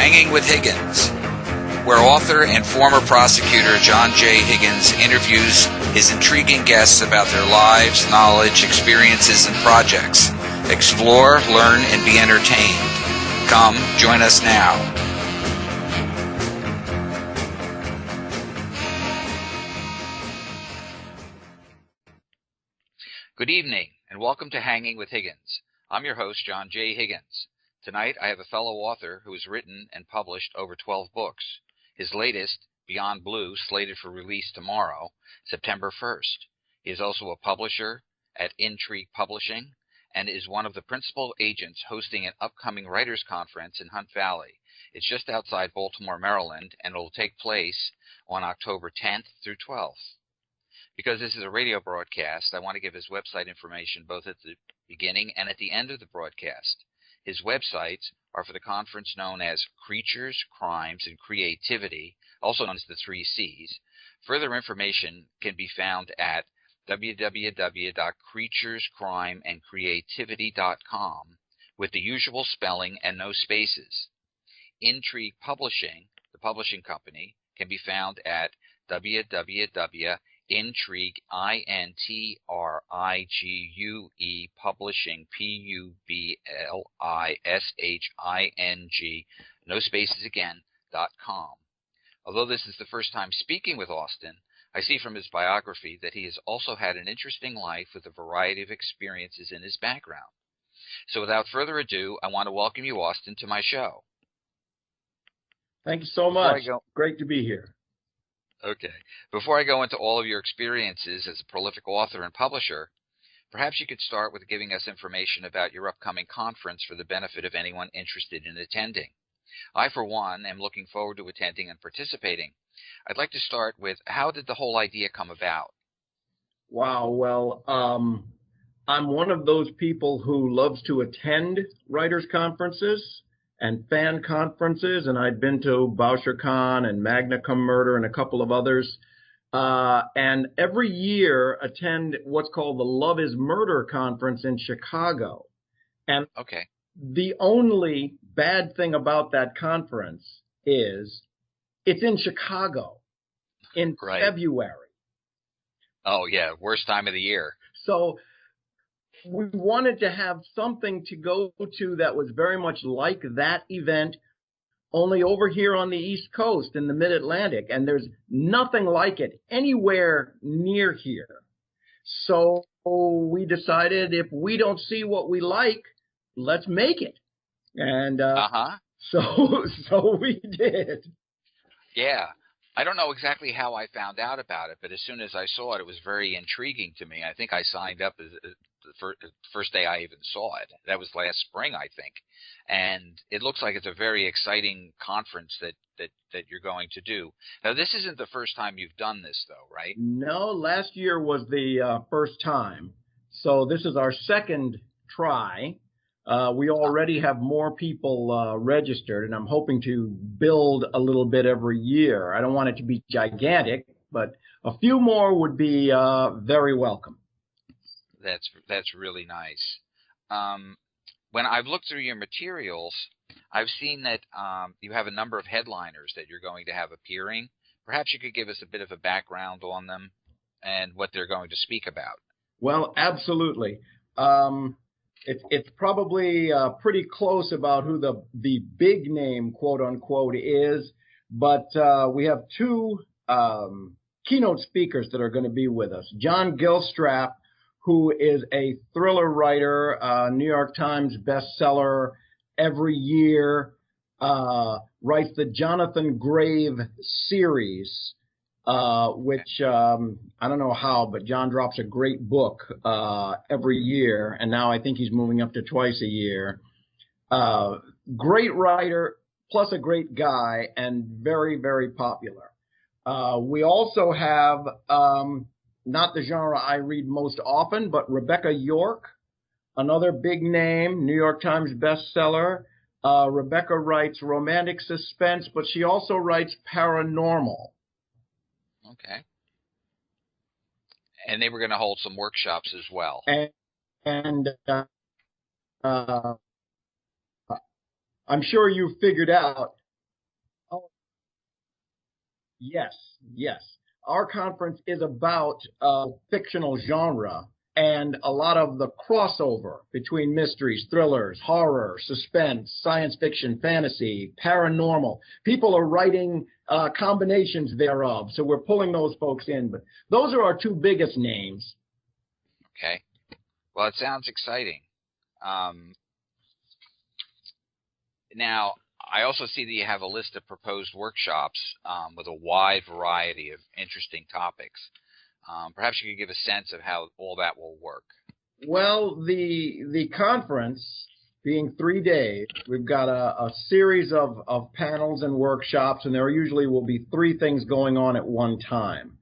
Hanging with Higgins, where author and former prosecutor John J. Higgins interviews his intriguing guests about their lives, knowledge, experiences, and projects. Explore, learn, and be entertained. Come, join us now. Good evening, and welcome to Hanging with Higgins. I'm your host, John J. Higgins. Tonight, I have a fellow author who has written and published over 12 books. His latest, Beyond Blue, slated for release tomorrow, September 1st. He is also a publisher at Intrigue Publishing and is one of the principal agents hosting an upcoming writers' conference in Hunt Valley. It's just outside Baltimore, Maryland, and it will take place on October 10th through 12th. Because this is a radio broadcast, I want to give his website information both at the beginning and at the end of the broadcast. His websites are for the conference known as Creatures, Crimes, and Creativity, also known as the 3 C's. Further information can be found at www.creaturescrimeandcreativity.com with the usual spelling and no spaces. Intrigue Publishing, the publishing company, can be found at www.intrigue, INTRIGUE, publishing, PUBLISHING, no spaces again, .com. Although this is the first time speaking with Austin, I see from his biography that he has also had an interesting life with a variety of experiences in his background. So without further ado, I want to welcome you, Austin, to my show. Thank you so much. Great to be here. Okay. Before I go into all of your experiences as a prolific author and publisher, perhaps you could start with giving us information about your upcoming conference for the benefit of anyone interested in attending. I, for one, am looking forward to attending and participating. I'd like to start with, how did the whole idea come about? Wow. Well, I'm one of those people who loves to attend writers' conferences and fan conferences, and I'd been to Bouchercon and Magna Cum Murder and a couple of others, and every year attend what's called the Love is Murder conference in Chicago. And okay. The only bad thing about that conference is it's in Chicago in February. Oh, yeah, worst time of the year. So we wanted to have something to go to that was very much like that event, only over here on the East Coast in the Mid-Atlantic, and there's nothing like it anywhere near here. So we decided if we don't see what we like, let's make it. And so we did. Yeah. I don't know exactly how I found out about it, but as soon as I saw it, it was very intriguing to me. I think I signed up as the first day I even saw it. That was last spring, I think. And it looks like it's a very exciting conference that you're going to do. Now, this isn't the first time you've done this, though, right? No, last year was the first time. So this is our second try. We already have more people registered, and I'm hoping to build a little bit every year. I don't want it to be gigantic, but a few more would be very welcome. That's really nice. When I've looked through your materials, I've seen that you have a number of headliners that you're going to have appearing. Perhaps you could give us a bit of a background on them and what they're going to speak about. Well, absolutely. It's probably pretty close about who the big name, quote unquote, is, but we have two keynote speakers that are going to be with us. John Gilstrap, who is a thriller writer, New York Times bestseller every year, writes the Jonathan Grave series, which I don't know how, but John drops a great book every year, and now I think he's moving up to twice a year. Great writer, plus a great guy, and very, very popular. We also have, not the genre I read most often, but Rebecca York, another big name, New York Times bestseller. Rebecca writes romantic suspense, but she also writes paranormal. Okay. And they were going to hold some workshops as well. And I'm sure you figured out Yes, yes. Our conference is about fictional genre and a lot of the crossover between mysteries, thrillers, horror, suspense, science fiction, fantasy, paranormal. People are writing combinations thereof, so we're pulling those folks in. But those are our two biggest names. Okay. Well, it sounds exciting. Um, Now, I also see that you have a list of proposed workshops with a wide variety of interesting topics. Perhaps you could give a sense of how all that will work. Well, the conference being 3 days, we've got a series of panels and workshops, and there usually will be three things going on at one time.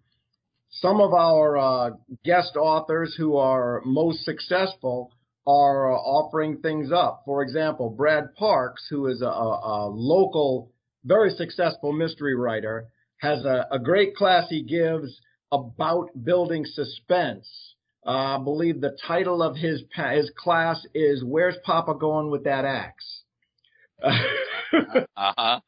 Some of our guest authors who are most successful are offering things up. For example, Brad Parks, who is a local, very successful mystery writer, has a great class he gives about building suspense. I believe the title of his class is "Where's Papa Going with That Axe?" Uh-huh.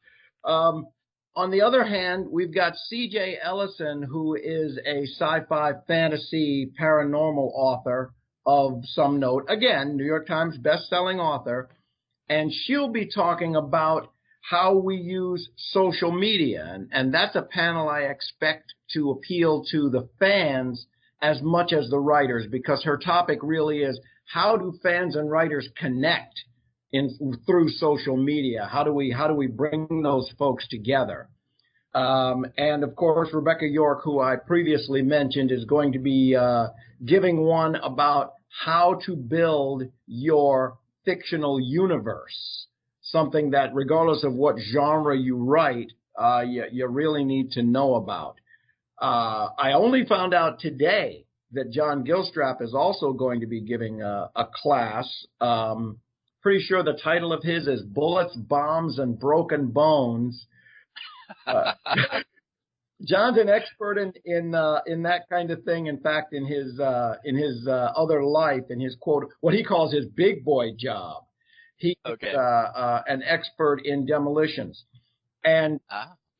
On the other hand, we've got C.J. Ellison, who is a sci-fi fantasy paranormal author of some note. Again, New York Times best-selling author. And she'll be talking about how we use social media. And that's a panel I expect to appeal to the fans as much as the writers, because her topic really is, how do fans and writers connect through social media? How do we bring those folks together? And of course, Rebecca York, who I previously mentioned, is going to be giving one about how to build your fictional universe, something that regardless of what genre you write, you really need to know about. I only found out today that John Gilstrap is also going to be giving a class. Pretty sure the title of his is Bullets, Bombs, and Broken Bones. John's an expert in that kind of thing. In fact, in his other life, in his quote, what he calls his big boy job, he's an expert in demolitions, and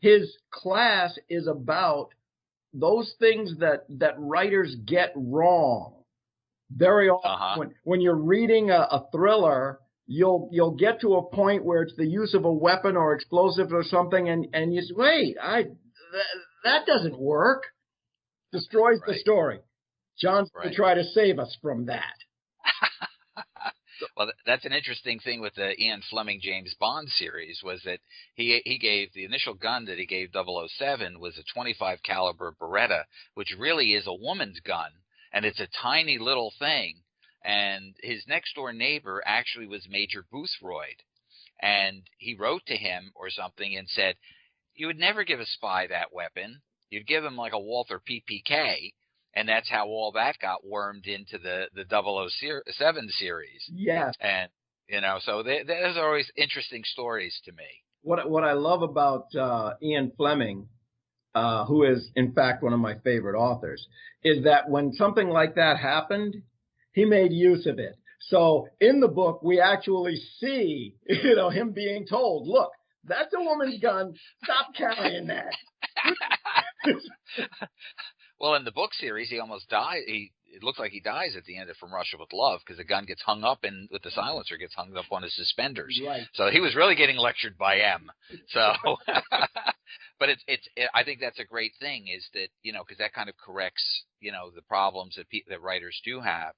his class is about those things that writers get wrong. Very often, when you're reading a thriller, you'll get to a point where it's the use of a weapon or explosive or something, and you say, wait, that doesn't work. Destroys the story. John's going to try to save us from that. Well, that's an interesting thing with the Ian Fleming James Bond series, was that he gave the initial gun that he gave 007 was a 25 caliber Beretta, which really is a woman's gun, and it's a tiny little thing. And his next door neighbor actually was Major Boothroyd, and he wrote to him or something and said, you would never give a spy that weapon. You'd give him like a Walther PPK, and that's how all that got wormed into the 007 series. Yes. And, so there's always interesting stories to me. What I love about Ian Fleming, who is, in fact, one of my favorite authors, is that when something like that happened, he made use of it. So in the book, we actually see, him being told, look, that's a woman's gun. Stop carrying that. Well, in the book series, he almost died. It looks like he dies at the end of From Russia with Love, because the gun gets hung up, and with the silencer gets hung up on his suspenders. Right. So he was really getting lectured by M. So, but I think that's a great thing, is that, because that kind of corrects, the problems that writers do have.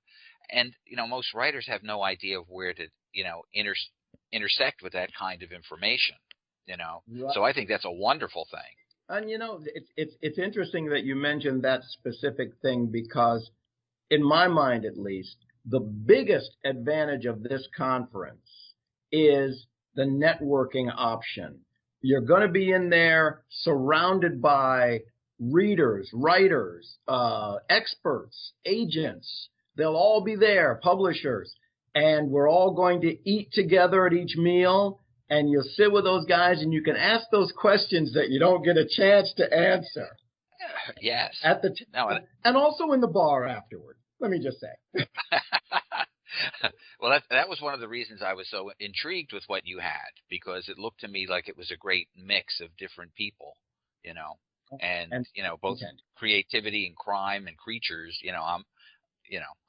And, most writers have no idea of where to, intersect with that kind of information, Right. So I think that's a wonderful thing. And, it's interesting that you mentioned that specific thing, because in my mind, at least, the biggest advantage of this conference is the networking option. You're going to be in there surrounded by readers, writers, experts, agents. They'll all be there, publishers, and we're all going to eat together at each meal. And you'll sit with those guys, and you can ask those questions that you don't get a chance to answer. Yes. At the and also in the bar afterward. Let me just say. Well, that was one of the reasons I was so intrigued with what you had, because it looked to me like it was a great mix of different people, and And both content. creativity and crime and creatures.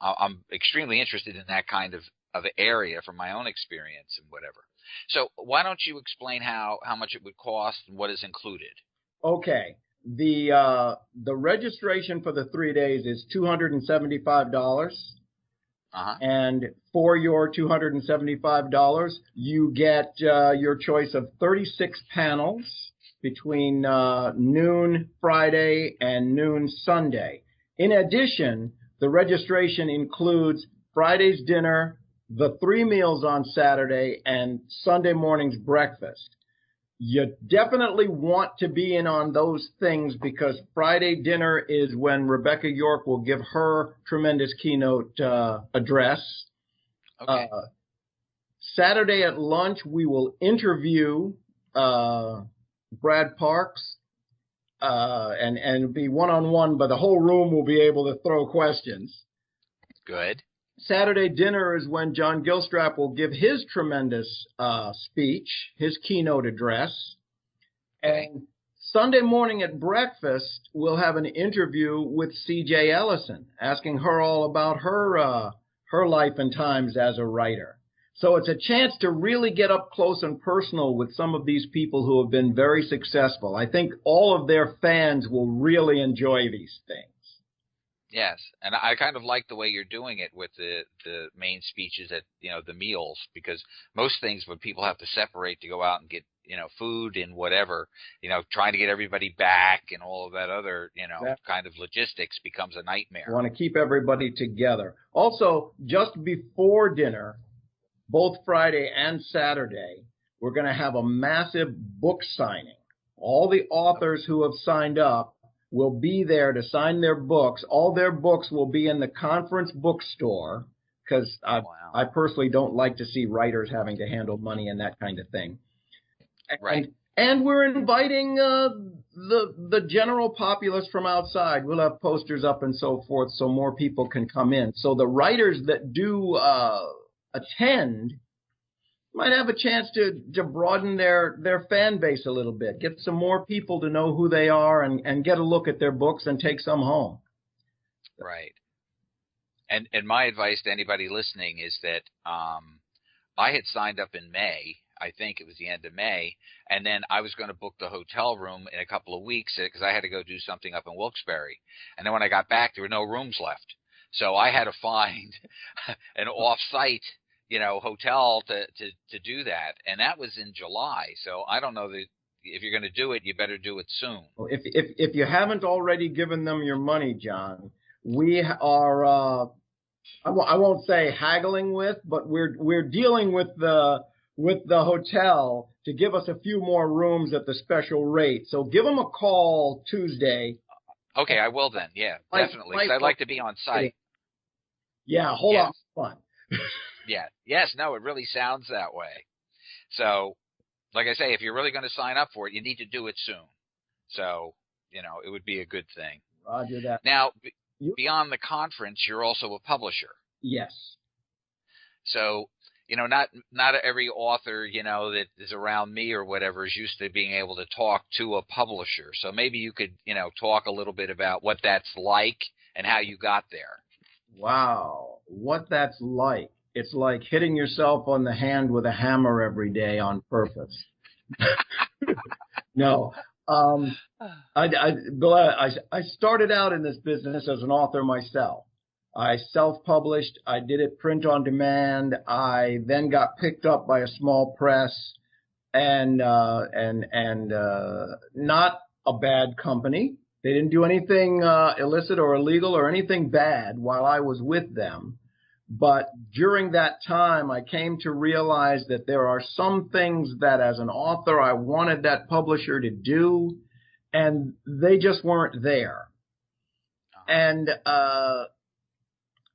I'm extremely interested in that kind of area from my own experience and whatever. So why don't you explain how much it would cost and what is included? Okay. The registration for the 3 days is $275. Uh-huh. And for your $275, you get your choice of 36 panels between noon Friday and noon Sunday. In addition, the registration includes Friday's dinner, the 3 meals on Saturday, and Sunday morning's breakfast. You definitely want to be in on those things because Friday dinner is when Rebecca York will give her tremendous keynote address. Okay. Saturday at lunch, we will interview Brad Parks, and it'll be one-on-one, but the whole room will be able to throw questions. Good. Saturday dinner is when John Gilstrap will give his tremendous speech, his keynote address. Okay. And Sunday morning at breakfast, we'll have an interview with C.J. Ellison, asking her all about her life and times as a writer. So it's a chance to really get up close and personal with some of these people who have been very successful. I think all of their fans will really enjoy these things. Yes, and I kind of like the way you're doing it with the main speeches at the meals, because most things when people have to separate to go out and get food and whatever, trying to get everybody back and all of that other kind of logistics becomes a nightmare. We want to keep everybody together. Also, just before dinner, both Friday and Saturday, we're going to have a massive book signing. All the authors who have signed up will be there to sign their books. All their books will be in the conference bookstore because I personally don't like to see writers having to handle money and that kind of thing. Right. And we're inviting the general populace from outside. We'll have posters up and so forth so more people can come in. So the writers that do attend might have a chance to broaden their fan base a little bit, get some more people to know who they are and get a look at their books and take some home. Right. And my advice to anybody listening is that I had signed up in May. I think it was the end of May, and then I was going to book the hotel room in a couple of weeks because I had to go do something up in Wilkes-Barre. And then when I got back, there were no rooms left. So I had to find an off-site hotel to do that, and that was in July. So I don't know that if you're going to do it, you better do it soon. Well, if you haven't already given them your money, John, we are I won't say haggling with, but we're dealing with the hotel to give us a few more rooms at the special rate. So give them a call Tuesday. Okay, I will then. Yeah, definitely. Because I'd like to be on site. Yeah, whole lot of fun. Yeah. Yes. No, it really sounds that way. So, like I say, if you're really going to sign up for it, you need to do it soon. So, it would be a good thing. Roger that. Now, beyond the conference, you're also a publisher. Yes. So, not every author, that is around me or whatever is used to being able to talk to a publisher. So maybe you could, talk a little bit about what that's like and how you got there. Wow. What that's like. It's like hitting yourself on the hand with a hammer every day on purpose. No. I started out in this business as an author myself. I self-published. I did it print on demand. I then got picked up by a small press and not a bad company. They didn't do anything illicit or illegal or anything bad while I was with them. But during that time, I came to realize that there are some things that as an author I wanted that publisher to do, and they just weren't there. And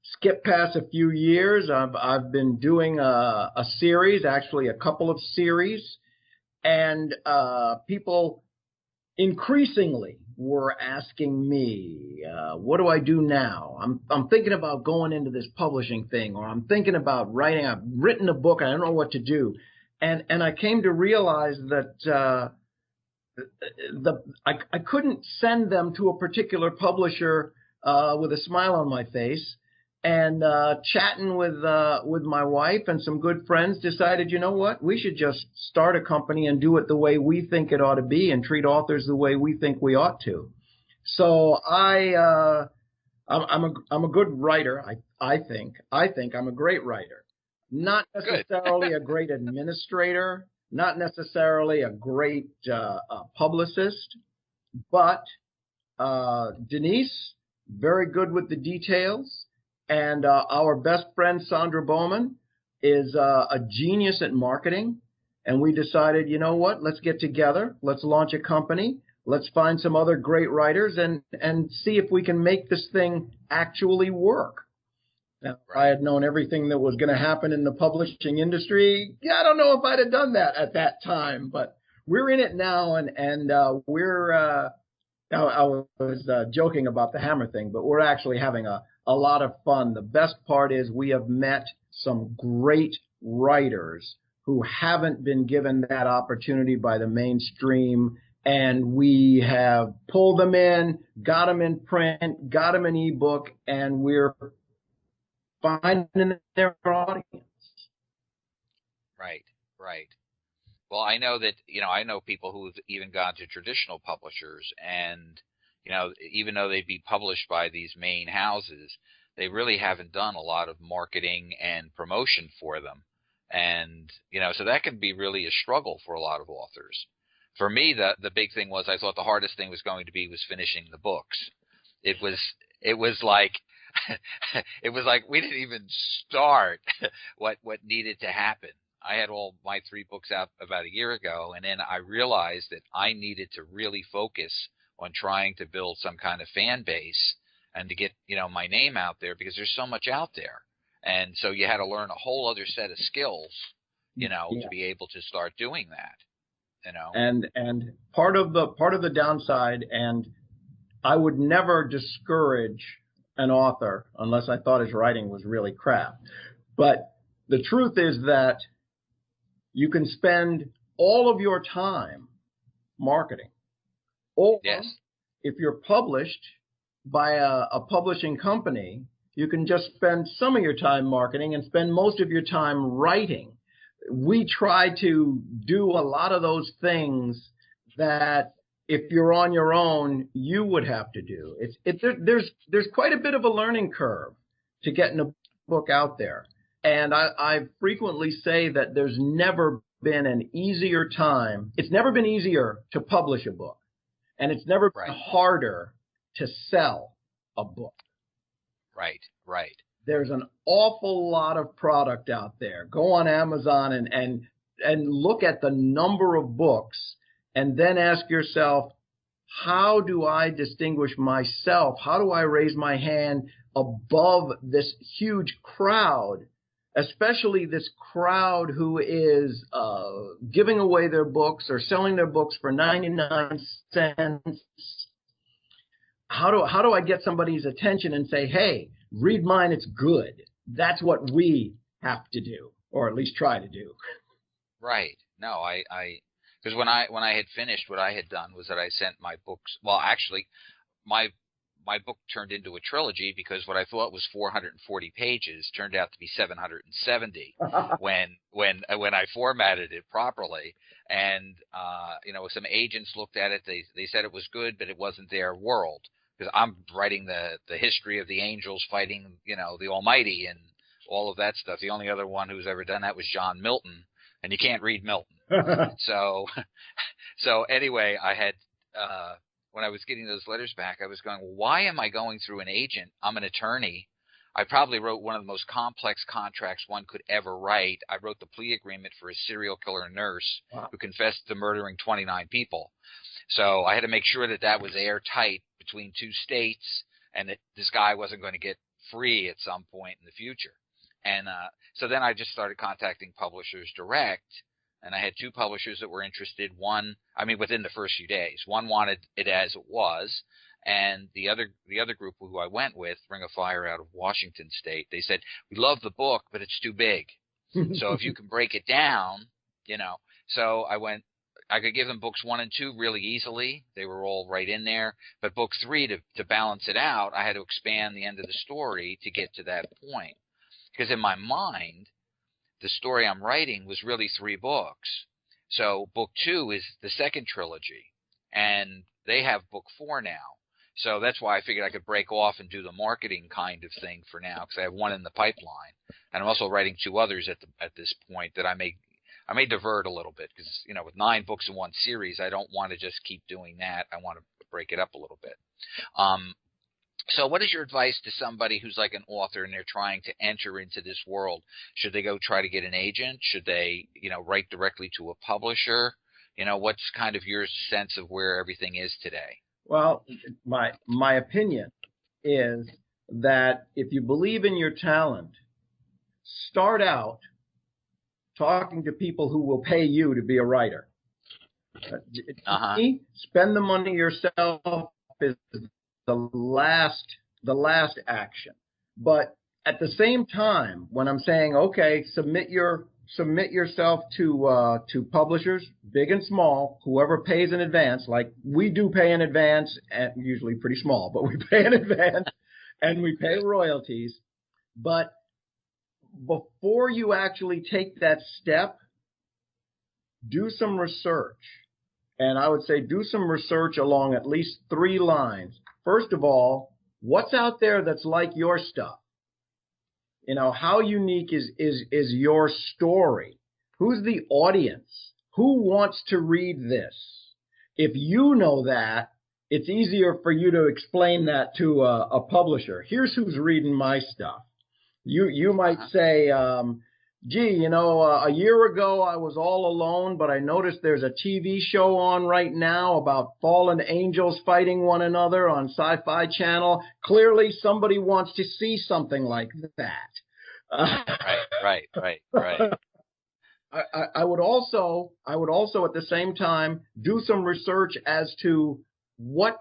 skip past a few years, I've been doing a series, actually a couple of series, and people increasingly were asking me, what do I do now? I'm thinking about going into this publishing thing, or I'm thinking about writing. I've written a book. I don't know what to do. And I came to realize that I couldn't send them to a particular publisher with a smile on my face. And chatting with my wife and some good friends, decided, you know what, we should just start a company and do it the way we think it ought to be, and treat authors the way we think we ought to. So I'm a good writer. I think I'm a great writer. Not necessarily a great administrator, not necessarily a great publicist, but Denise, very good with the details. And our best friend, Sandra Bowman, is a genius at marketing. And we decided, you know what, let's get together. Let's launch a company. Let's find some other great writers and see if we can make this thing actually work. Now, if I had known everything that was going to happen in the publishing industry, I don't know if I'd have done that at that time. But we're in it now, and we're I was joking about the hammer thing, but we're actually having a lot of fun. The best part is we have met some great writers who haven't been given that opportunity by the mainstream, and we have pulled them in, got them in print, got them in ebook, and we're finding their audience. Right, right. Well, I know that, I know people who've even gone to traditional publishers, and, even though they'd be published by these main houses, they really haven't done a lot of marketing and promotion for them. And, so that can be really a struggle for a lot of authors. For me, the big thing was, I thought the hardest thing was going to be was finishing the books. It was like, it was like we didn't even start what needed to happen. I had all my 3 books out about a year ago, and then I realized that I needed to really focus on trying to build some kind of fan base and to get, my name out there, because there's so much out there. And so you had to learn a whole other set of skills, to be able to start doing that, And part of the downside, and I would never discourage an author unless I thought his writing was really crap. But the truth is that you can spend all of your time marketing. Or if you're published by a publishing company, you can just spend some of your time marketing and spend most of your time writing. We try to do a lot of those things that if you're on your own, you would have to do. There's quite a bit of a learning curve to getting a book out there. And I frequently say that there's never been an easier time. It's never been easier to publish a book. And it's never been harder to sell a book. Right, right. There's an awful lot of product out there. Go on Amazon and look at the number of books, and then ask yourself, how do I distinguish myself? How do I raise my hand above this huge crowd, especially this crowd who is giving away their books or selling their books for 99 cents? How do I get somebody's attention and say, hey, read mine, it's good? That's what we have to do, or at least try to do. Right. No, because when I had finished, what I had done was that I sent my books. Well, actually, my book turned into a trilogy, because what I thought was 440 pages turned out to be 770 when I formatted it properly. And some agents looked at it. They said it was good, but it wasn't their world, because I'm writing the history of the angels fighting the Almighty and all of that stuff. The only other one who's ever done that was John Milton, and you can't read Milton. So anyway, I had when I was getting those letters back, I was going, why am I going through an agent? I'm an attorney. I probably wrote one of the most complex contracts one could ever write. I wrote the plea agreement for a serial killer nurse who confessed to murdering 29 people. So I had to make sure that was airtight between 2 states, and that this guy wasn't going to get free at some point in the future. And so then I just started contacting publishers direct. And I had 2 publishers that were interested. Within the first few days, one wanted it as it was, and the other group who I went with, Ring of Fire out of Washington State, they said, we love the book, but it's too big. So if you can break it down, So I went I could give them books 1 and 2 really easily. They were all right in there. But book 3, to balance it out, I had to expand the end of the story to get to that point. Because in my mind, the story I'm writing was really 3 books. So book 2 is the second trilogy, and they have book 4 now. So that's why I figured I could break off and do the marketing kind of thing for now, because I have 1 in the pipeline, and I'm also writing 2 others at this point that I may divert a little bit, because with 9 books in one series, I don't want to just keep doing that. I want to break it up a little bit. So what is your advice to somebody who's like an author and they're trying to enter into this world? Should they go try to get an agent? Should they, write directly to a publisher? What's kind of your sense of where everything is today? Well, my opinion is that if you believe in your talent, start out talking to people who will pay you to be a writer. Spend the money yourself is the last action. But at the same time, when I'm saying, okay, submit yourself to publishers, big and small, whoever pays in advance, like we do pay in advance, and usually pretty small, but we pay in advance and we pay royalties. But before you actually take that step, do some research. And I would say do some research along at least 3 lines. First of all, what's out there that's like your stuff? How unique is your story? Who's the audience? Who wants to read this? If you know that, it's easier for you to explain that to a publisher. Here's who's reading my stuff. You might say, gee, a year ago I was all alone, but I noticed there's a TV show on right now about fallen angels fighting one another on Sci-Fi Channel. Clearly somebody wants to see something like that. Right. I would also at the same time do some research as to what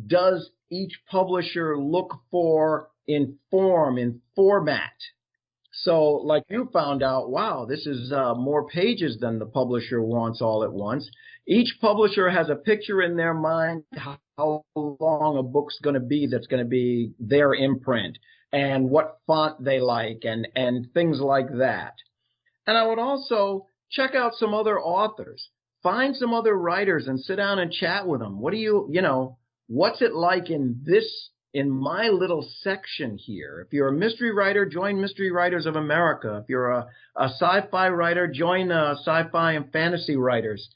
does each publisher look for in form, in format. So like you found out, wow, this is more pages than the publisher wants all at once. Each publisher has a picture in their mind how long a book's going to be that's going to be their imprint and what font they like and things like that. And I would also check out some other authors, find some other writers and sit down and chat with them. What do what's it like in my little section here? If you're a mystery writer, join Mystery Writers of America. If you're a sci-fi writer, join Sci-Fi and Fantasy Writers.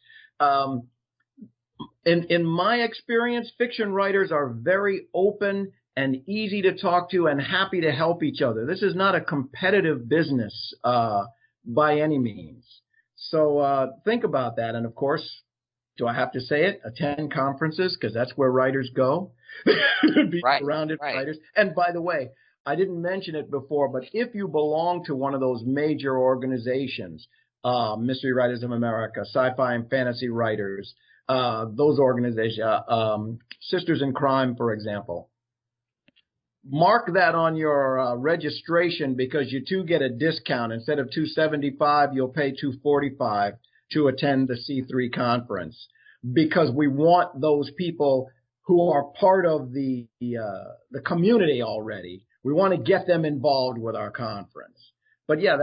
In my experience, fiction writers are very open and easy to talk to and happy to help each other. This is not a competitive business by any means. So think about that. And of course, do I have to say it? Attend conferences, because that's where writers go. Be surrounded by writers. And by the way, I didn't mention it before, but if you belong to one of those major organizations, Mystery Writers of America, Sci-Fi and Fantasy Writers, those organizations, Sisters in Crime, for example, mark that on your registration, because you too get a discount. Instead of $275, you'll pay $245 to attend the C3 conference, because we want those people who are part of the community already. We want to get them involved with our conference. But yeah,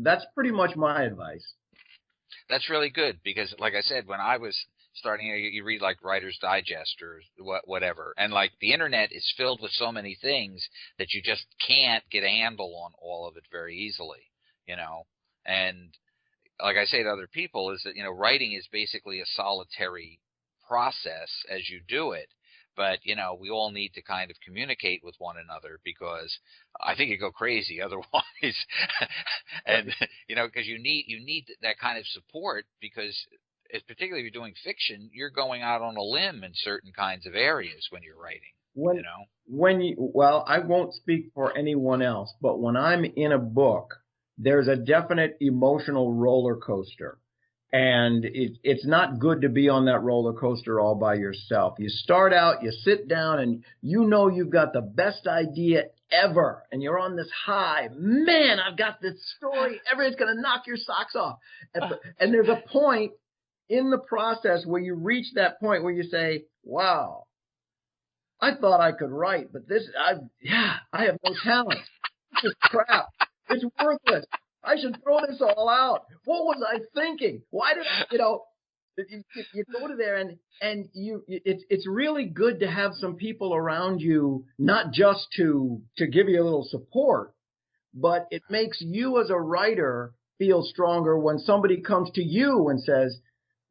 that's pretty much my advice. That's really good, because like I said, when I was starting, you read like Writer's Digest or whatever, and like the internet is filled with so many things that you just can't get a handle on all of it very easily, and like I say to other people is that, writing is basically a solitary process as you do it. But, we all need to kind of communicate with one another, because I think you go crazy otherwise. And, because you need that kind of support, because particularly if you're doing fiction, you're going out on a limb in certain kinds of areas when you're writing. Well, I won't speak for anyone else, but when I'm in a book, there's a definite emotional roller coaster. And it's not good to be on that roller coaster all by yourself. You start out, you sit down, and you've got the best idea ever. And you're on this high. Man, I've got this story. Everybody's going to knock your socks off. And there's a point in the process where you reach that point where you say, wow, I thought I could write, but I have no talent. This is crap. It's worthless. I should throw this all out. What was I thinking? Why did I, you go to there and it's really good to have some people around you, not just to give you a little support, but it makes you as a writer feel stronger when somebody comes to you and says,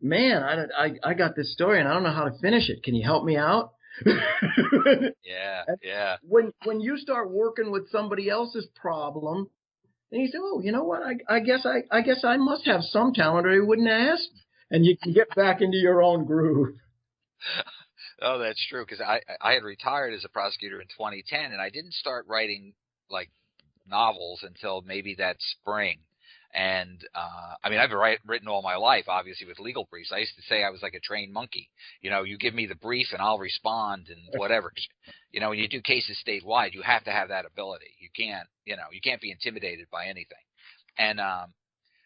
man, I got this story and I don't know how to finish it. Can you help me out? Yeah. When you start working with somebody else's problem, then you say, oh, you know what? I guess I must have some talent or he wouldn't ask. And you can get back into your own groove. Oh, that's true. Because I had retired as a prosecutor in 2010, and I didn't start writing like novels until maybe that spring. And I mean, I've written all my life, obviously, with legal briefs. I used to say I was like a trained monkey. You give me the brief and I'll respond and whatever. When you do cases statewide, you have to have that ability. You can't be intimidated by anything. And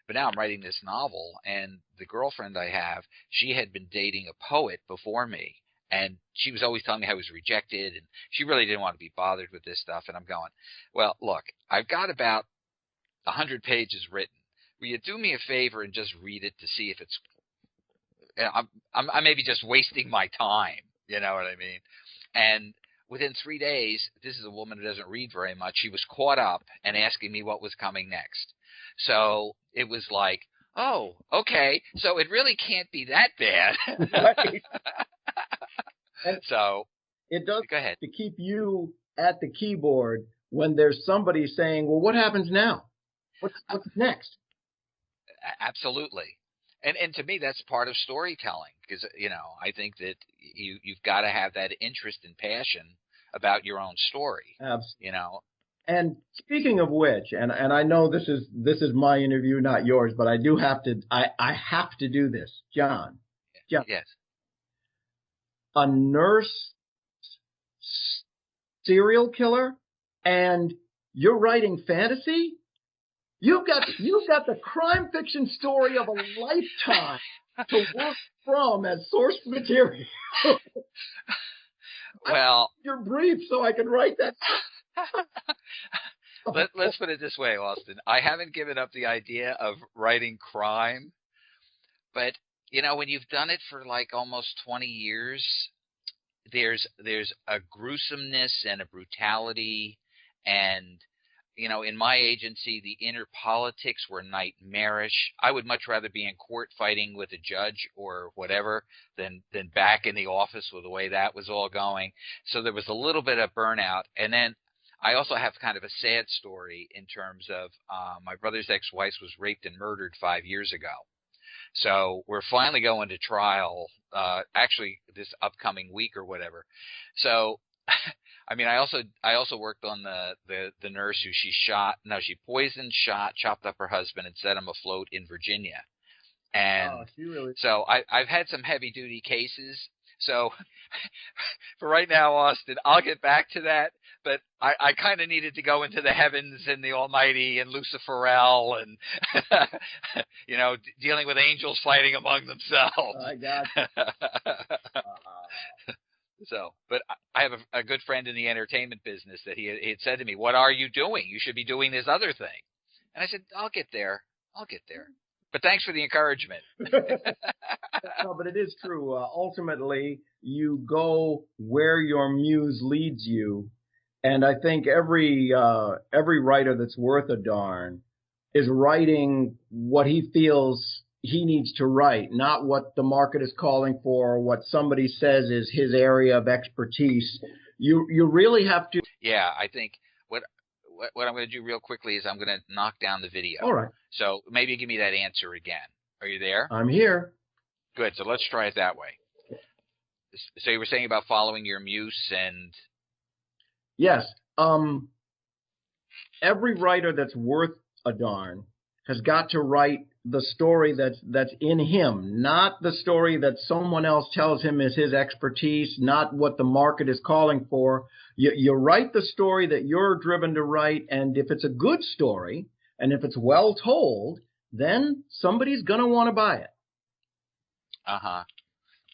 but now I'm writing this novel, and the girlfriend I have, she had been dating a poet before me, and she was always telling me how I was rejected, and she really didn't want to be bothered with this stuff. And I'm going, well, look, I've got about 100 pages written. Will you do me a favor and just read it to see if it's I may be just wasting my time, you know what I mean? And within 3 days, this is a woman who doesn't read very much. She was caught up and asking me what was coming next. So it was like, oh, okay, so it really can't be that bad. Right. So it does go ahead. To keep you at the keyboard when there's somebody saying, well, what happens now? What's next? Absolutely. And to me, that's part of storytelling, because, I think that you've got to have that interest and passion about your own story. Absolutely. And speaking of which, and I know this is my interview, not yours, but I have to do this, John. Yes. A nurse serial killer, and you're writing fantasy? You've got the crime fiction story of a lifetime to work from as source material. Well, your brief so I can write that. Let's put it this way, Austin. I haven't given up the idea of writing crime, but when you've done it for like almost 20 years, there's a gruesomeness and a brutality, and in my agency, the inner politics were nightmarish. I would much rather be in court fighting with a judge or whatever than back in the office with the way that was all going. So there was a little bit of burnout. And then I also have kind of a sad story in terms of my brother's ex-wife was raped and murdered 5 years ago. So we're finally going to trial, actually this upcoming week or whatever. So I mean, I also worked on the nurse who she poisoned, chopped up her husband and set him afloat in Virginia. And so I've had some heavy duty cases. So for right now, Austin, I'll get back to that. But I kind of needed to go into the heavens and the Almighty and Luciferel and, dealing with angels fighting among themselves. I got you. So, but I have a good friend in the entertainment business that he had said to me, what are you doing? You should be doing this other thing. And I said, I'll get there. But thanks for the encouragement. No, but it is true. Ultimately, you go where your muse leads you. And I think every writer that's worth a darn is writing what he feels he needs to write, not what the market is calling for, or what somebody says is his area of expertise. You really have to. Yeah, I think what I'm going to do real quickly is I'm going to knock down the video. All right. So maybe give me that answer again. Are you there? I'm here. Good. So let's try it that way. So you were saying about following your muse and. Yes. Every writer that's worth a darn has got to write the story that's in him, not the story that someone else tells him is his expertise, not what the market is calling for. You write the story that you're driven to write, and if it's a good story, and if it's well told, then somebody's going to want to buy it. Uh-huh.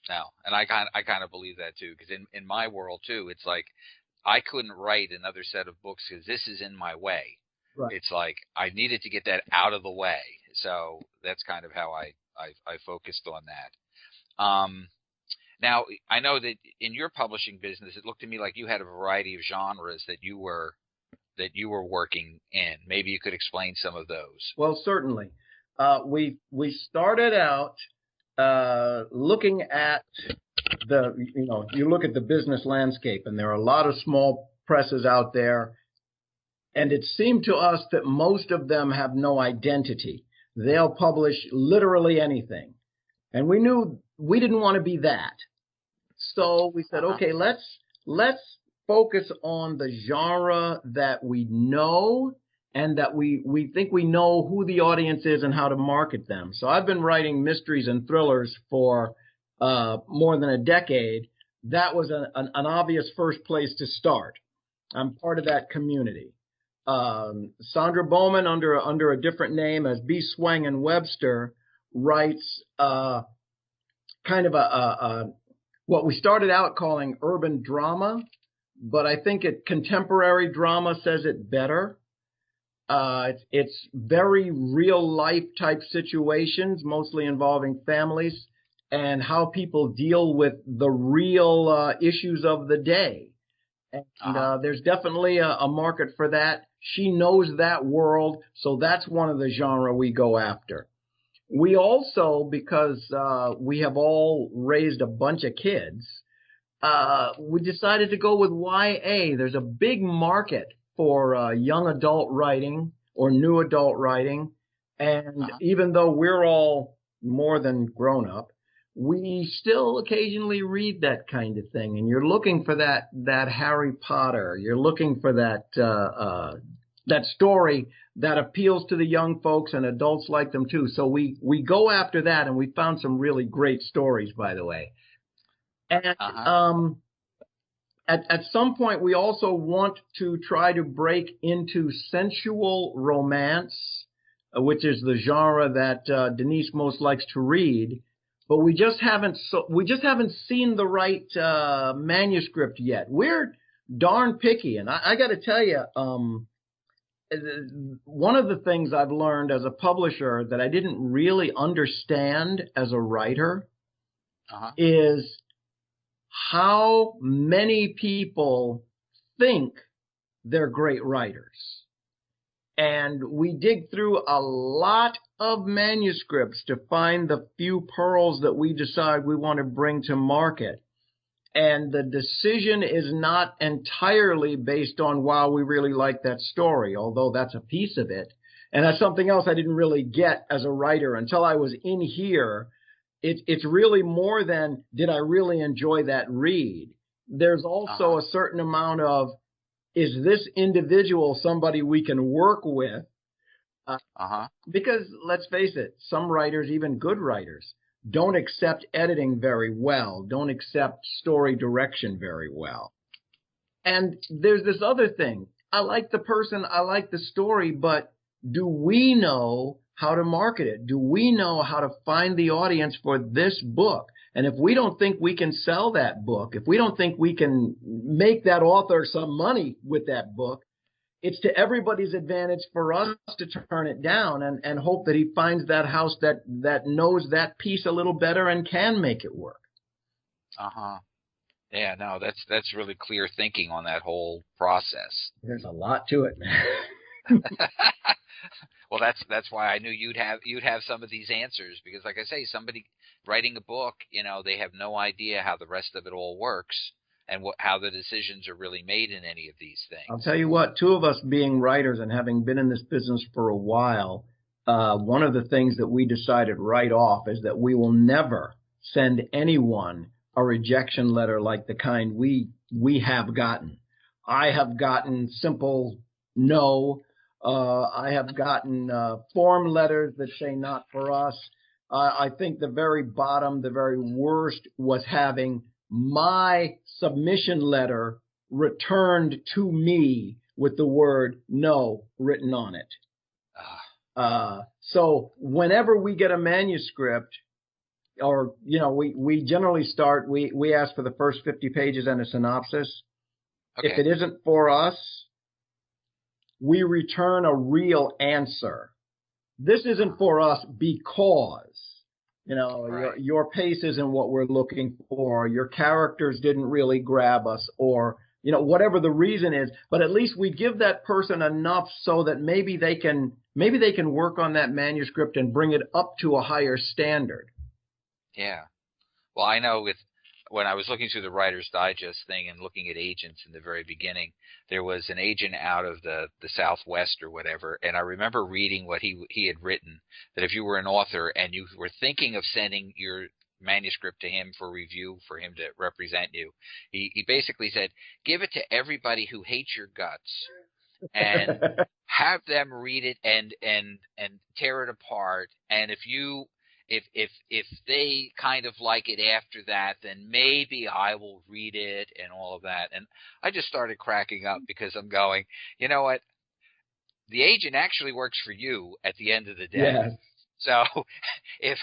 No, and I kind of believe that too, because in my world too, it's like I couldn't write another set of books because this is in my way. Right. It's like I needed to get that out of the way, so that's kind of how I focused on that. Now I know that in your publishing business, it looked to me like you had a variety of genres that you were working in. Maybe you could explain some of those. Well, certainly. We started out looking at you look at the business landscape, and there are a lot of small presses out there, and it seemed to us that most of them have no identity. They'll publish literally anything, and we knew we didn't want to be that. So we said, Uh-huh. okay, let's focus on the genre that we know and that we think we know who the audience is and how to market them. So I've been writing mysteries and thrillers for more than a decade. That was an obvious first place to start. I'm part of that community. Sandra Bowman, under a different name as B. Swang and Webster, writes kind of a what we started out calling urban drama, but I think contemporary drama says it better. It's very real life type situations, mostly involving families and how people deal with the real issues of the day. And Uh-huh. there's definitely a market for that. She knows that world, so that's one of the genre we go after. We also, because we have all raised a bunch of kids, we decided to go with YA. There's a big market for young adult writing or new adult writing. And Uh-huh. even though we're all more than grown up, we still occasionally read that kind of thing. And you're looking for that Harry Potter. You're looking for that story that appeals to the young folks, and adults like them too. So we go after that, and we found some really great stories, by the way. And Uh-huh. at some point, we also want to try to break into sensual romance, which is the genre that Denise most likes to read. But we just haven't seen the right manuscript yet. We're darn picky, and I got to tell you, one of the things I've learned as a publisher that I didn't really understand as a writer Uh-huh. is how many people think they're great writers. And we dig through a lot of manuscripts to find the few pearls that we decide we want to bring to market. And the decision is not entirely based on, wow, we really like that story, although that's a piece of it. And that's something else I didn't really get as a writer until I was in here. It's really more than, did I really enjoy that read? There's Uh-huh. also a certain amount of, is this individual somebody we can work with? Uh, Uh-huh. because let's face it, some writers, even good writers, don't accept editing very well, don't accept story direction very well. And there's this other thing. I like the person, I like the story, but do we know how to market it? Do we know how to find the audience for this book? And if we don't think we can sell that book, if we don't think we can make that author some money with that book, it's to everybody's advantage for us to turn it down and hope that he finds that house that knows that piece a little better and can make it work. Uh-huh. Yeah, no, that's really clear thinking on that whole process. There's a lot to it, man. Well, that's why I knew you'd have some of these answers, because like I say, somebody writing a book, they have no idea how the rest of it all works and how the decisions are really made in any of these I'll things. tell you what, two of us being writers and having been in this business for a while, one of the things that we decided right off is that we will never send anyone a rejection letter like the kind we have gotten. I have gotten simple no. I have gotten form letters that say not for us. I think the very bottom, the very worst, was having my submission letter returned to me with the word no written on it. Uh, So whenever we get a manuscript, or, we generally start, we ask for the first 50 pages and a synopsis. Okay. If it isn't for us, we return a real answer. This isn't for us because, Right. your pace isn't what we're looking for. Your characters didn't really grab us, or, whatever the reason is, but at least we give that person enough so that maybe they can work on that manuscript and bring it up to a higher standard. Yeah. Well, I know when I was looking through the Writer's Digest thing and looking at agents in the very beginning, there was an agent out of the Southwest or whatever, and I remember reading what he had written, that if you were an author and you were thinking of sending your manuscript to him for review, for him to represent you, he basically said, give it to everybody who hates your guts and have them read it and tear it apart, and if they kind of like it after that, then maybe I will read it and all of that. And I just started cracking up because I'm going, you know what? The agent actually works for you at the end of the day. Yes. So if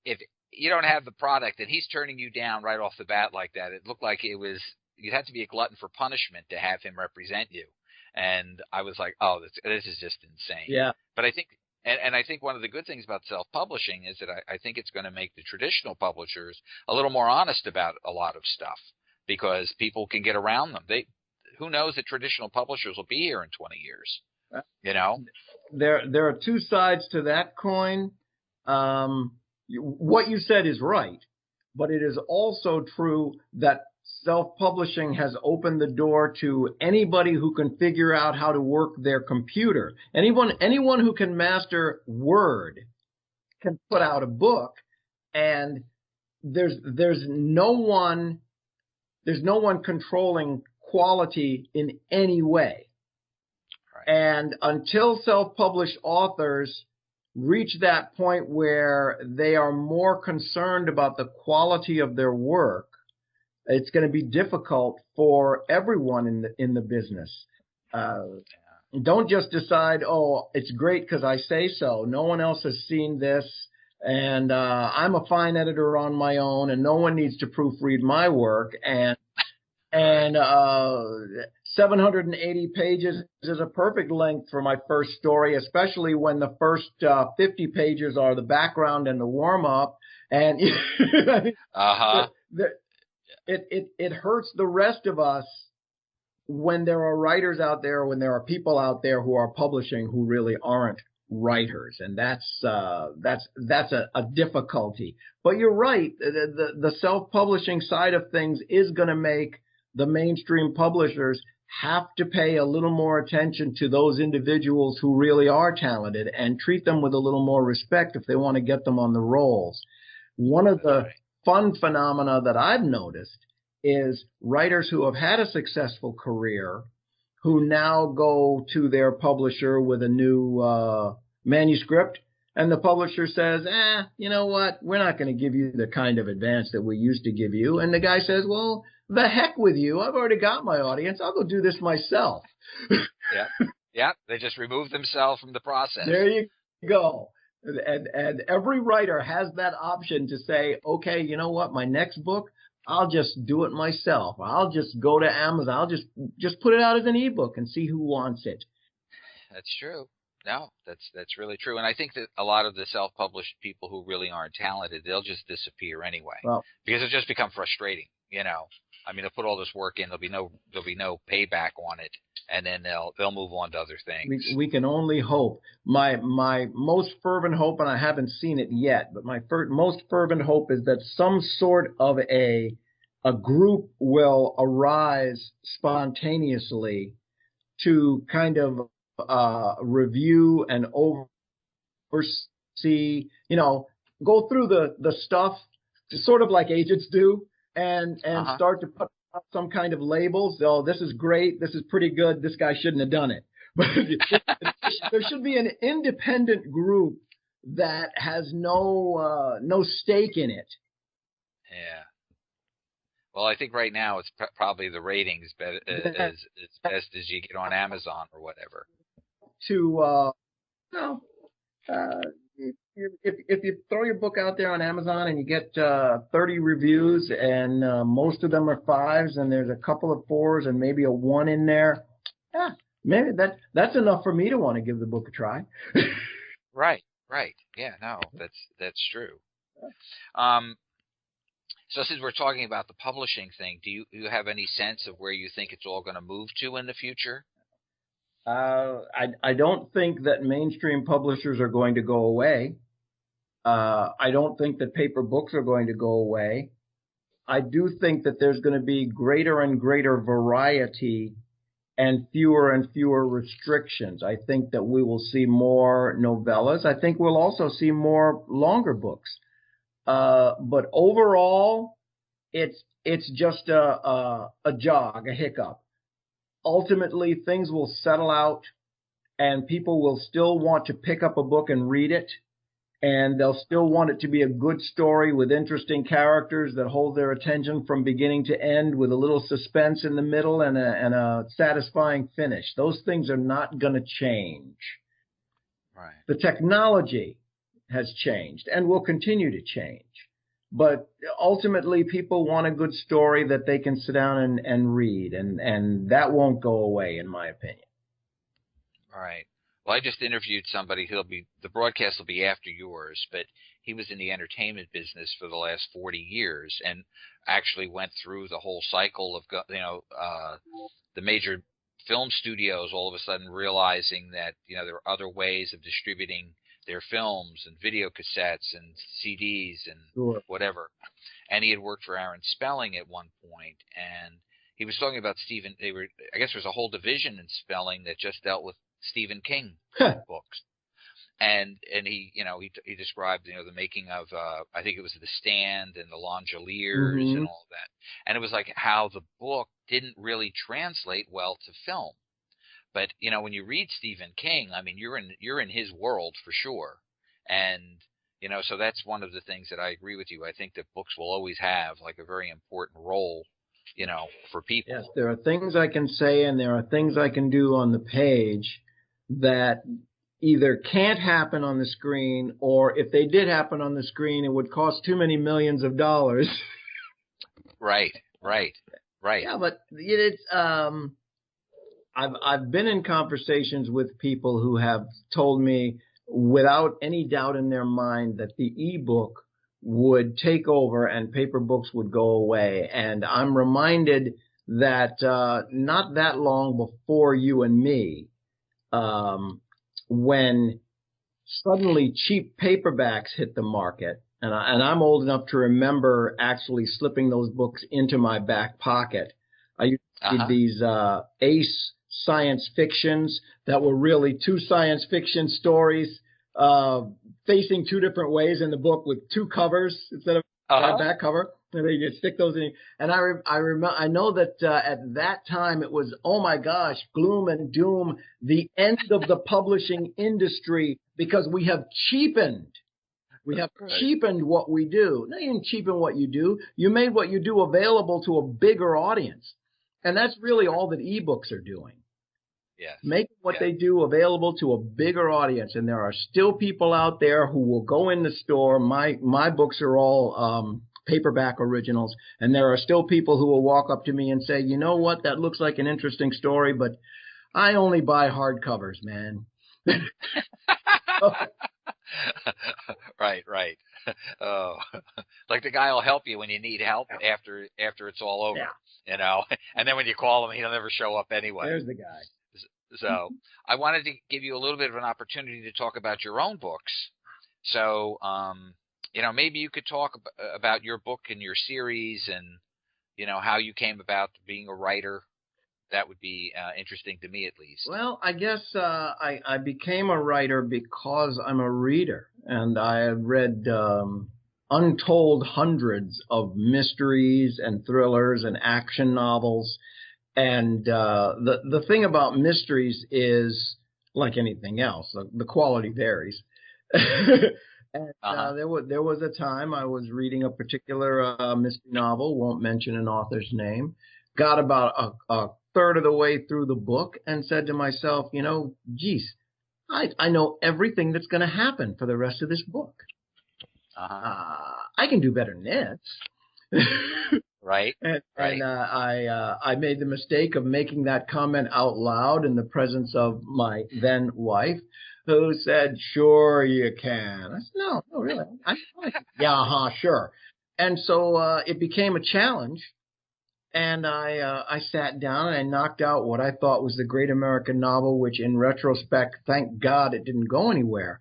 if you don't have the product and he's turning you down right off the bat like that, it looked like you'd have to be a glutton for punishment to have him represent you. And I was like, oh, this is just insane. Yeah. But I think and I think one of the good things about self-publishing is that I think it's going to make the traditional publishers a little more honest about a lot of stuff because people can get around them. Who knows that traditional publishers will be here in 20 years, There are two sides to that coin. What you said is right, but it is also true that self-publishing has opened the door to anybody who can figure out how to work their computer. Anyone who can master Word can put out a book, and there's no one controlling quality in any way. Right. And until self-published authors reach that point where they are more concerned about the quality of their work, it's going to be difficult for everyone in the business. Don't just decide, oh, it's great because I say so. No one else has seen this, and I'm a fine editor on my own, and no one needs to proofread my work. And 780 pages is a perfect length for my first story, especially when the first 50 pages are the background and the warm up. And It hurts the rest of us when there are writers out there, when there are people out there who are publishing who really aren't writers, and that's a difficulty. But you're right, the self-publishing side of things is going to make the mainstream publishers have to pay a little more attention to those individuals who really are talented and treat them with a little more respect if they want to get them on the rolls. One of the fun phenomena that I've noticed is writers who have had a successful career who now go to their publisher with a new manuscript, and the publisher says, you know what, we're not going to give you the kind of advance that we used to give you. And the guy says, well, the heck with you. I've already got my audience. I'll go do this myself. Yeah. They just remove themselves from the process. There you go. And every writer has that option to say, okay, you know what, my next book, I'll just do it myself. I'll just go to Amazon. I'll just put it out as an ebook and see who wants it. That's true. No, that's really true. And I think that a lot of the self-published people who really aren't talented, they'll just disappear anyway, because it'll just become frustrating. I mean, they'll put all this work in. There'll be no payback on it, and then they'll move on to other things. We can only hope. My most fervent hope, and I haven't seen it yet, but my most fervent hope is that some sort of a group will arise spontaneously to kind of review and oversee, go through the stuff, sort of like agents do, and start to put up some kind of labels. Oh, this is great. This is pretty good. This guy shouldn't have done it. But there should be an independent group that has no stake in it. Yeah. Well, I think right now it's probably the ratings as best as you get on Amazon or whatever. if you throw your book out there on Amazon and you get 30 reviews and most of them are 5s and there's a couple of 4s and maybe a 1 in there, yeah, maybe that's enough for me to want to give the book a try. Right, right. Yeah, no, that's true. So since we're talking about the publishing thing, do you have any sense of where you think it's all going to move to in the future? I don't think that mainstream publishers are going to go away. I don't think that paper books are going to go away. I do think that there's going to be greater and greater variety and fewer restrictions. I think that we will see more novellas. I think we'll also see more longer books. But overall, it's just a jog, a hiccup. Ultimately, things will settle out and people will still want to pick up a book and read it. And they'll still want it to be a good story with interesting characters that hold their attention from beginning to end with a little suspense in the middle and a satisfying finish. Those things are not going to change. Right. The technology has changed and will continue to change. But ultimately, people want a good story that they can sit down and read, and that won't go away, in my opinion. All right. Well, I just interviewed somebody the broadcast will be after yours, but he was in the entertainment business for the last 40 years and actually went through the whole cycle of, the major film studios all of a sudden realizing that, there are other ways of distributing their films and video cassettes and CDs and Sure. whatever. And he had worked for Aaron Spelling at one point, and he was talking about I guess there's a whole division in Spelling that just dealt with Stephen King books. And he described, the making of, I think it was The Stand and The Langoliers and all that. And it was like how the book didn't really translate well to film. But, when you read Stephen King, I mean, you're in his world for sure. And, so that's one of the things that I agree with you. I think that books will always have like a very important role, for people. Yes, there are things I can say and there are things I can do on the page that either can't happen on the screen, or if they did happen on the screen, it would cost too many millions of dollars. Right. Yeah, but it's I've been in conversations with people who have told me without any doubt in their mind that the ebook would take over and paper books would go away. And I'm reminded that not that long before you and me, when suddenly cheap paperbacks hit the market, and I'm old enough to remember actually slipping those books into my back pocket. I used to read these ace science fictions that were really 2 science fiction stories facing 2 different ways in the book with 2 covers instead of a back cover. And then you stick those in. And I know that at that time it was, oh my gosh, gloom and doom, the end of the publishing industry, because we have cheapened. We have cheapened what we do. No, you didn't cheapen what you do. You made what you do available to a bigger audience. And that's really all that ebooks are doing. Yes. Making what they do available to a bigger audience. And there are still people out there who will go in the store. My books are all paperback originals. And there are still people who will walk up to me and say, you know what, that looks like an interesting story, but I only buy hardcovers, man. Right. Oh, like the guy will help you when you need help after it's all over, and then when you call him, he'll never show up anyway. There's the guy. So I wanted to give you a little bit of an opportunity to talk about your own books. So, maybe you could talk about your book and your series and, how you came about being a writer. That would be interesting to me, at least. Well, I guess I became a writer because I'm a reader, and I have read untold hundreds of mysteries and thrillers and action novels. And the thing about mysteries is, like anything else, the quality varies. And there was a time I was reading a particular mystery novel, won't mention an author's name, got about a third of the way through the book and said to myself, geez, I know everything that's going to happen for the rest of this book. I can do better than this. Right. And I made the mistake of making that comment out loud in the presence of my then wife, who said, "Sure you can." I said, "No, really. Yeah, sure." And so it became a challenge, and I sat down and I knocked out what I thought was the great American novel, which in retrospect, thank God it didn't go anywhere.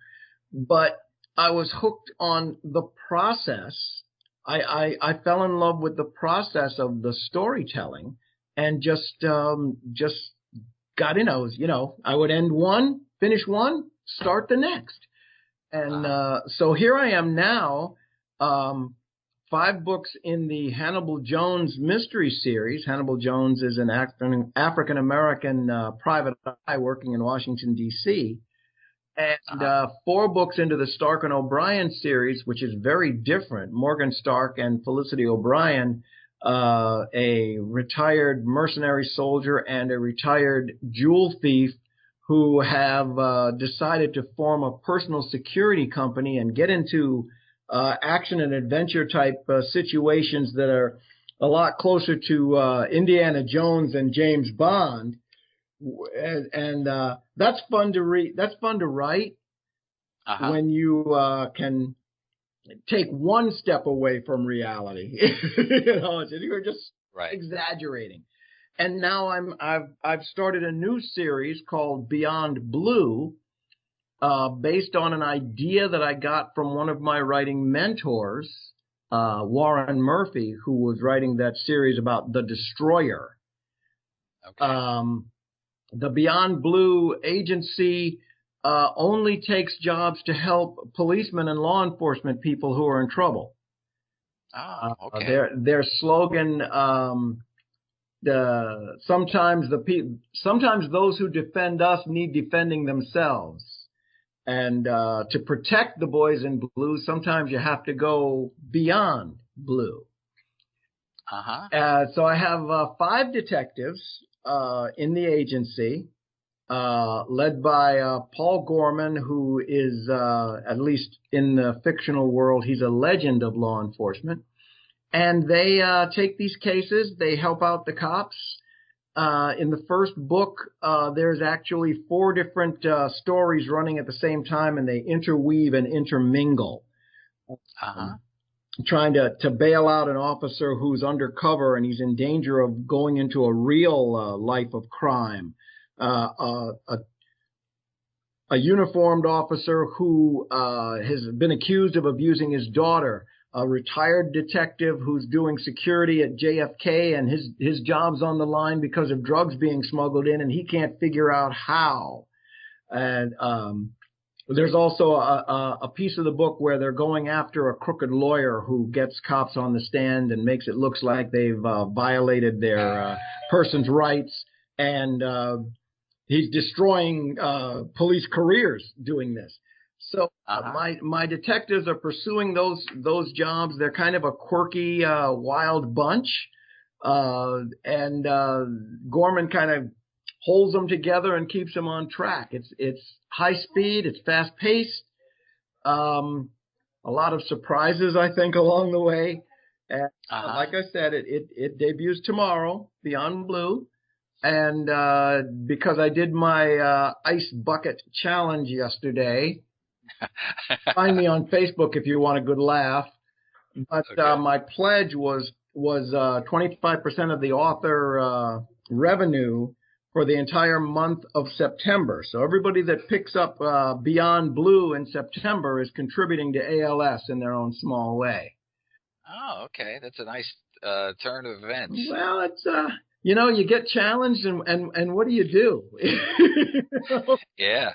But I was hooked on the process. I fell in love with the process of the storytelling, and just got in. I would end one, finish one, start the next. And so here I am now, 5 books in the Hannibal Jones mystery series. Hannibal Jones is an African-American private eye working in Washington, D.C., and 4 books into the Stark and O'Brien series, which is very different. Morgan Stark and Felicity O'Brien, a retired mercenary soldier and a retired jewel thief who have decided to form a personal security company and get into action and adventure type situations that are a lot closer to Indiana Jones and James Bond. And that's fun to read. That's fun to write when you can take one step away from reality. You're just exaggerating. And now I've started a new series called Beyond Blue, based on an idea that I got from one of my writing mentors, Warren Murphy, who was writing that series about the Destroyer. The Beyond Blue agency only takes jobs to help policemen and law enforcement people who are in trouble. Their slogan, sometimes those who defend us need defending themselves. And to protect the boys in blue, sometimes you have to go beyond blue. So I have 5 detectives in the agency, led by Paul Gorman, who is, at least in the fictional world, he's a legend of law enforcement. And they take these cases, they help out the cops. In the first book, there's actually 4 different stories running at the same time, and they interweave and intermingle. Trying to bail out an officer who's undercover and he's in danger of going into a real life of crime. A uniformed officer who has been accused of abusing his daughter. A retired detective who's doing security at JFK, and his job's on the line because of drugs being smuggled in, and he can't figure out how. And there's also a piece of the book where they're going after a crooked lawyer who gets cops on the stand and makes it look like they've violated their person's rights, and he's destroying police careers doing this. So my detectives are pursuing those jobs. They're kind of a quirky, wild bunch, and Gorman kind of holds them together and keeps them on track. It's high speed, it's fast paced, a lot of surprises, I think, along the way. And like I said, it debuts tomorrow, Beyond Blue. And because I did my ice bucket challenge yesterday, find me on Facebook if you want a good laugh. But my pledge was 25% of the author revenue for the entire month of September. So everybody that picks up Beyond Blue in September is contributing to ALS in their own small way. Oh, okay. That's a nice turn of events. Well, it's you get challenged, and what do you do? Yeah.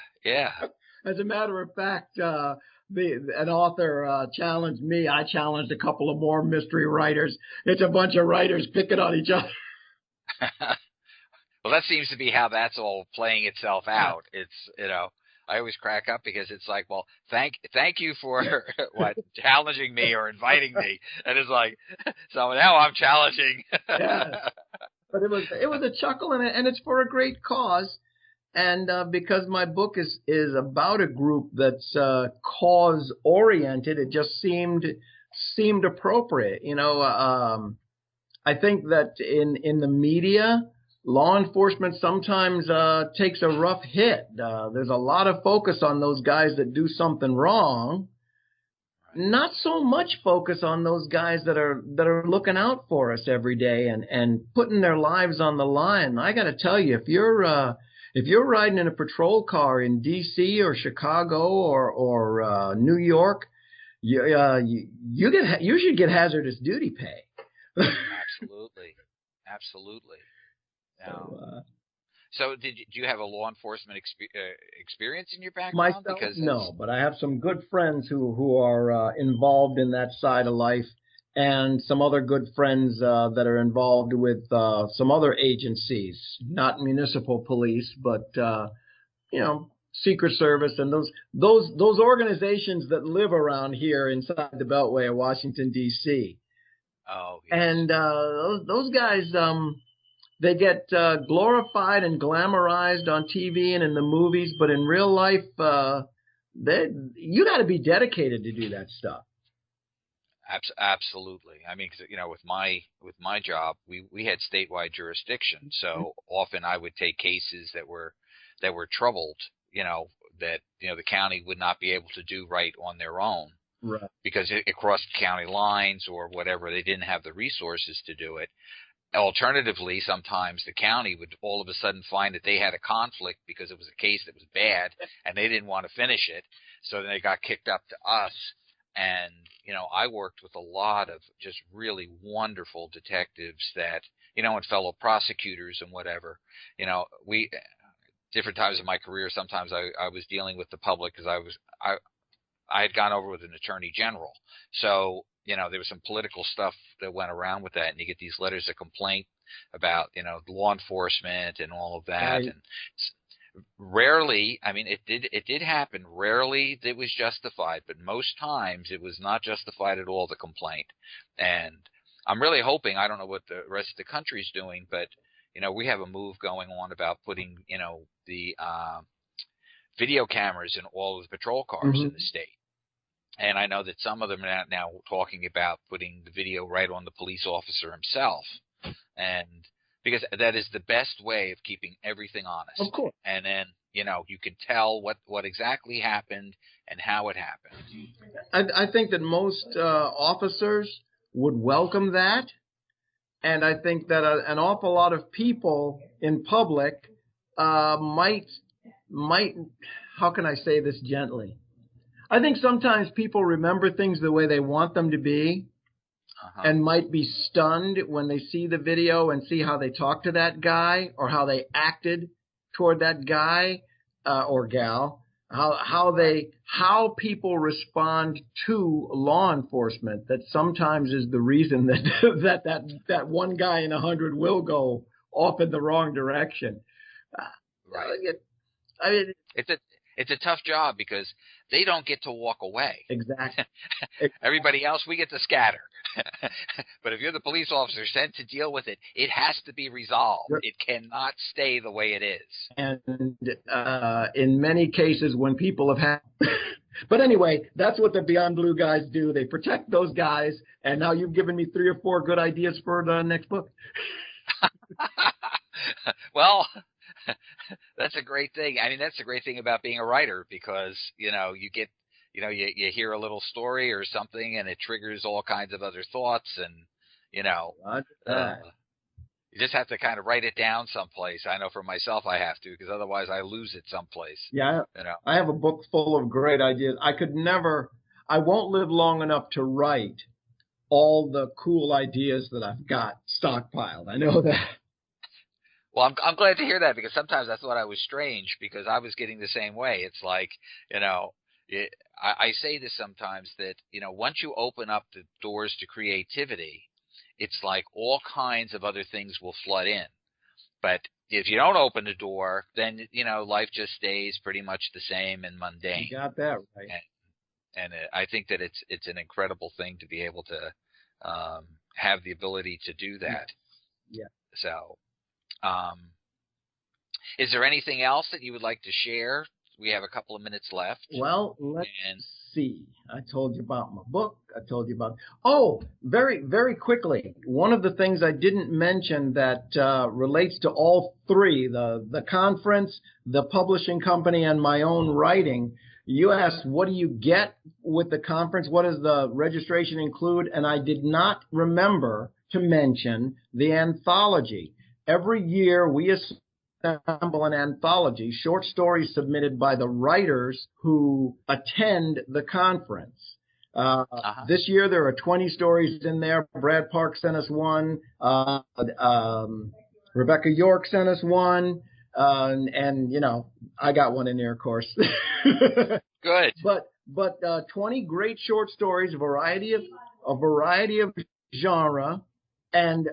As a matter of fact, an author challenged me. I challenged a couple of more mystery writers. It's a bunch of writers picking on each other. Well, that seems to be how that's all playing itself out. It's, I always crack up because it's like, well, thank you for challenging me or inviting me, and it's like, so now I'm challenging. Yeah. But it was a chuckle, and it's for a great cause. And because my book is about a group that's cause oriented, it just seemed appropriate. I think that in the media, law enforcement sometimes takes a rough hit. There's a lot of focus on those guys that do something wrong, not so much focus on those guys that are looking out for us every day and putting their lives on the line. I got to tell you, if you're riding in a patrol car in D.C. or Chicago or New York, you should get hazardous duty pay. Absolutely. So do you have a law enforcement experience in your background? Myself, no, but I have some good friends who are involved in that side of life, and some other good friends that are involved with some other agencies, not municipal police, but Secret Service and those organizations that live around here inside the Beltway of Washington D.C. Oh, yes. And those guys, they get glorified and glamorized on TV and in the movies, but in real life, you got to be dedicated to do that stuff. Absolutely. I mean, 'cause, with my job, we had statewide jurisdiction, so often I would take cases that were troubled, that the county would not be able to do right on their own. Right. Because it crossed county lines or whatever. They didn't have the resources to do it. Alternatively, sometimes the county would all of a sudden find that they had a conflict because it was a case that was bad and they didn't want to finish it. So then they got kicked up to us. And, I worked with a lot of just really wonderful detectives that, and fellow prosecutors and whatever. Different times in my career, sometimes I was dealing with the public because I had gone over with an attorney general. So, there was some political stuff that went around with that, and you get these letters of complaint about, law enforcement and all of that. Right. And rarely, I mean, it did happen. Rarely it was justified, but most times it was not justified at all, the complaint. And I'm really hoping, I don't know what the rest of the country's doing, but, we have a move going on about putting, the video cameras in all of the patrol cars in the state. And I know that some of them are now talking about putting the video right on the police officer himself. And because that is the best way of keeping everything honest. Of course. And then, you can tell what exactly happened and how it happened. I think that most officers would welcome that. And I think that an awful lot of people in public might, how can I say this gently? I think sometimes people remember things the way they want them to be, and might be stunned when they see the video and see how they talked to that guy or how they acted toward that guy or gal, how people respond to law enforcement. That sometimes is the reason that one guy in 100 will go off in the wrong direction. Right. I mean, it's a tough job because they don't get to walk away. Exactly. Everybody else, we get to scatter. But if you're the police officer sent to deal with it, it has to be resolved. Sure. It cannot stay the way it is. And in many cases, when people have had, but anyway, that's what the Beyond Blue guys do. They protect those guys. And now you've given me 3 or 4 good ideas for the next book. Well, that's a great thing. I mean, that's the great thing about being a writer because, you get, you hear a little story or something and it triggers all kinds of other thoughts and, you just have to kind of write it down someplace. I know for myself I have to because otherwise I lose it someplace. Yeah. I have a book full of great ideas. I won't live long enough to write all the cool ideas that I've got stockpiled. I know that. Well, I'm glad to hear that because sometimes I thought I was strange because I was getting the same way. It's like, I say this sometimes that, once you open up the doors to creativity, it's like all kinds of other things will flood in. But if you don't open the door, then, life just stays pretty much the same and mundane. You got that right. And I think that it's an incredible thing to be able to have the ability to do that. Yeah. So, Is there anything else that you would like to share? We have a couple of minutes left. Well, let's And see. I told you about my book. I told you about. Oh, very, very quickly. One of the things I didn't mention that relates to all three, the conference, the publishing company, and my own writing. You asked, what do you get with the conference? What does the registration include? And I did not remember to mention the anthology. Every year we assemble an anthology, short stories submitted by the writers who attend the conference. This year there are 20 stories in there. Brad Park sent us one. Rebecca York sent us one. And you know, I got one in there, of course. good. But 20 great short stories, a variety of genre. And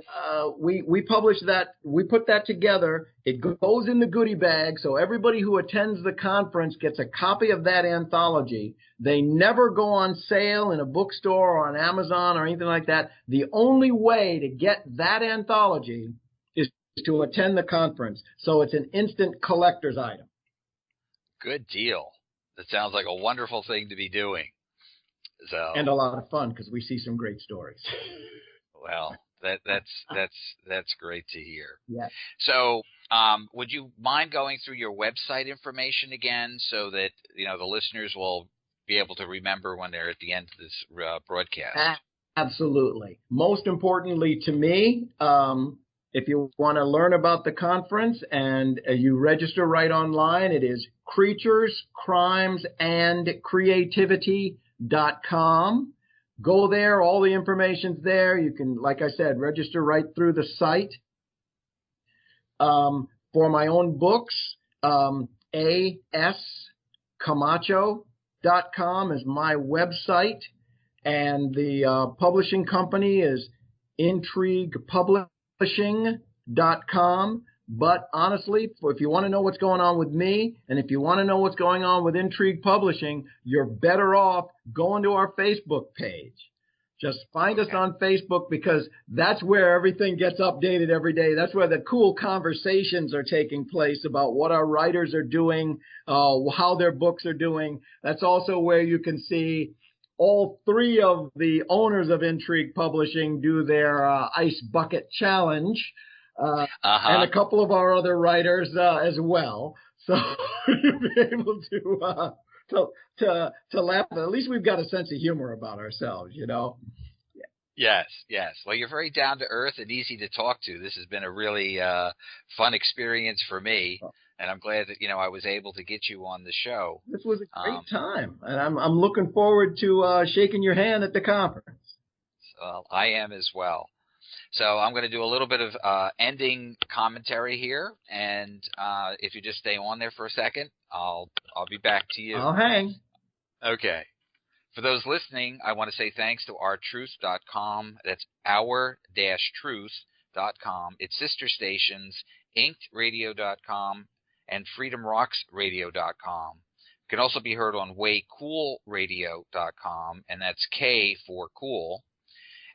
we publish that. We put that together. It goes in the goodie bag, so everybody who attends the conference gets a copy of that anthology. They never go on sale in a bookstore or on Amazon or anything like that. The only way to get that anthology is to attend the conference. So it's an instant collector's item. Good deal. That sounds like a wonderful thing to be doing. And a lot of fun because we see some great stories. Well. That's great to hear. Yeah. So, would you mind going through your website information again, so that the listeners will be able to remember when they're at the end of this broadcast? Absolutely. Most importantly to me, if you want to learn about the conference and you register right online, it is creaturescrimesandcreativity.com. Go there. All the information's there. You can, like I said, register right through the site. For my own books, ascamacho.com is my website. And the publishing company is intriguepublishing.com. But honestly, if you want to know what's going on with me, and if you want to know what's going on with Intrigue Publishing, you're better off going to our Facebook page. Just find us on Facebook, because that's where everything gets updated every day. That's where the cool conversations are taking place about what our writers are doing, how their books are doing. That's also where you can see all three of the owners of Intrigue Publishing do their Ice Bucket Challenge. And a couple of our other writers as well. So you'll be able to laugh. At least we've got a sense of humor about ourselves, Yes. Well, you're very down to earth and easy to talk to. This has been a really fun experience for me, and I'm glad that I was able to get you on the show. This was a great time, and I'm looking forward to shaking your hand at the conference. Well, I am as well. So I'm going to do a little bit of ending commentary here, and if you just stay on there for a second, I'll be back to you. I'll hang. Okay. For those listening, I want to say thanks to ourtruth.com. That's our-truth.com. Its sister stations, inkedradio.com and freedomrocksradio.com. It can also be heard on waycoolradio.com, and that's K for cool.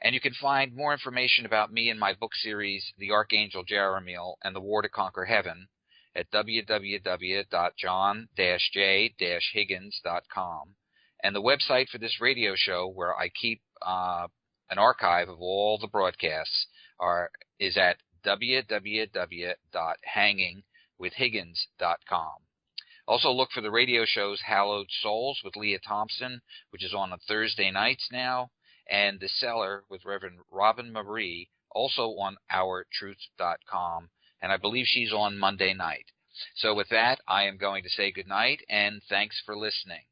And you can find more information about me and my book series, The Archangel Jeremiel and the War to Conquer Heaven, at www.john-j-higgins.com. And the website for this radio show, where I keep an archive of all the broadcasts, is at www.hangingwithhiggins.com. Also look for the radio shows Hallowed Souls with Leah Thompson, which is on Thursday nights now, and The Cellar with Reverend Robin Marie, also on ourtruth.com, and I believe she's on Monday night. So with that, I am going to say good night, and thanks for listening.